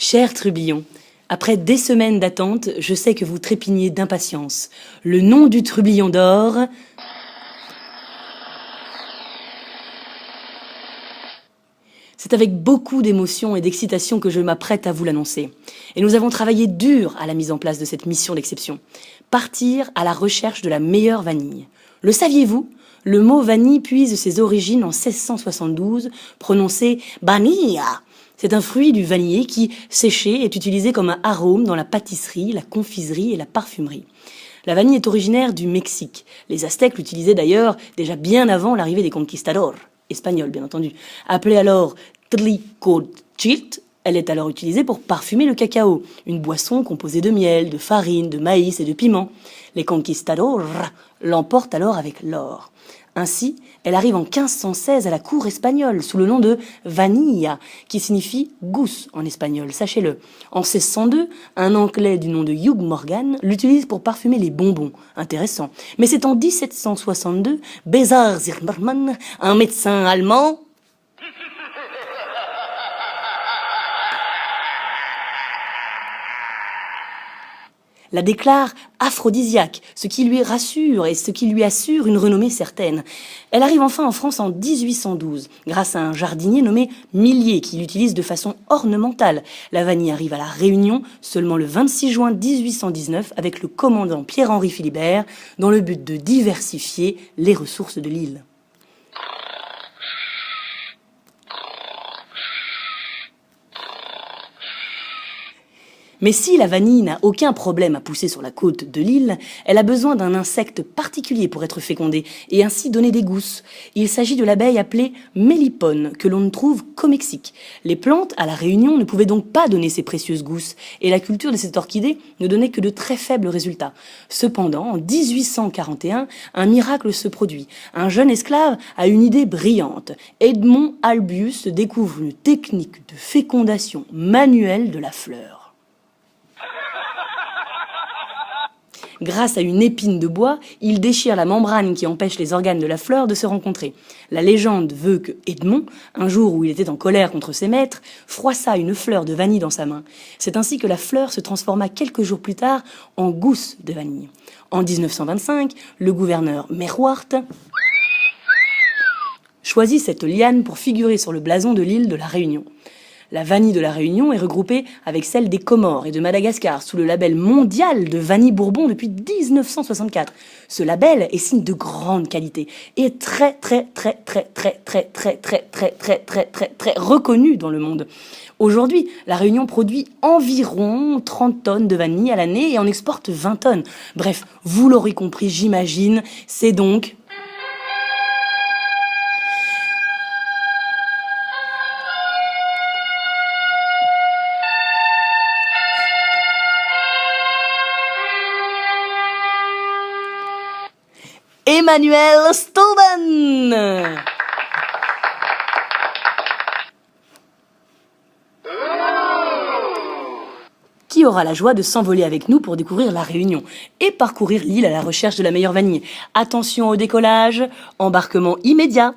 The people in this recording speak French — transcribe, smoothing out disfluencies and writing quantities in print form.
Cher Trublion, après des semaines d'attente, je sais que vous trépignez d'impatience. Le nom du Trublion d'or... C'est avec beaucoup d'émotion et d'excitation que je m'apprête à vous l'annoncer. Et nous avons travaillé dur à la mise en place de cette mission d'exception. Partir à la recherche de la meilleure vanille. Le saviez-vous ? Le mot vanille puise ses origines en 1672, prononcé « vanilla ». C'est un fruit du vanillé qui, séché, est utilisé comme un arôme dans la pâtisserie, la confiserie et la parfumerie. La vanille est originaire du Mexique. Les Aztèques l'utilisaient d'ailleurs déjà bien avant l'arrivée des conquistadors, espagnols bien entendu. Appelée alors tlicochilt, elle est alors utilisée pour parfumer le cacao, une boisson composée de miel, de farine, de maïs et de piment. Les conquistadors l'emportent alors avec l'or. Ainsi, elle arrive en 1516 à la cour espagnole sous le nom de vanilla, qui signifie gousse en espagnol, sachez-le. En 1602, un Anglais du nom de Hugh Morgan l'utilise pour parfumer les bonbons. Intéressant. Mais c'est en 1762, Bézard Zimmermann, un médecin allemand, la déclare aphrodisiaque, ce qui lui rassure et ce qui lui assure une renommée certaine. Elle arrive enfin en France en 1812, grâce à un jardinier nommé Millier, qui l'utilise de façon ornementale. La vanille arrive à La Réunion seulement le 26 juin 1819 avec le commandant Pierre-Henri Philibert, dans le but de diversifier les ressources de l'île. Mais si la vanille n'a aucun problème à pousser sur la côte de l'île, elle a besoin d'un insecte particulier pour être fécondée et ainsi donner des gousses. Il s'agit de l'abeille appelée mélipone, que l'on ne trouve qu'au Mexique. Les plantes à La Réunion ne pouvaient donc pas donner ces précieuses gousses et la culture de cette orchidée ne donnait que de très faibles résultats. Cependant, en 1841, un miracle se produit. Un jeune esclave a une idée brillante. Edmond Albius découvre une technique de fécondation manuelle de la fleur. Grâce à une épine de bois, il déchire la membrane qui empêche les organes de la fleur de se rencontrer. La légende veut que Edmond, un jour où il était en colère contre ses maîtres, froissa une fleur de vanille dans sa main. C'est ainsi que la fleur se transforma quelques jours plus tard en gousse de vanille. En 1925, le gouverneur Merwart choisit cette liane pour figurer sur le blason de l'île de La Réunion. La vanille de La Réunion est regroupée avec celle des Comores et de Madagascar sous le label mondial de vanille Bourbon depuis 1964. Ce label est signe de grande qualité et très reconnu dans le monde. Aujourd'hui, La Réunion produit environ 30 tonnes de vanille à l'année et en exporte 20 tonnes. Bref, vous l'aurez compris, j'imagine, c'est donc... Emmanuel Stolben. Qui aura la joie de s'envoler avec nous pour découvrir La Réunion et parcourir l'île à la recherche de la meilleure vanille. Attention au décollage, embarquement immédiat.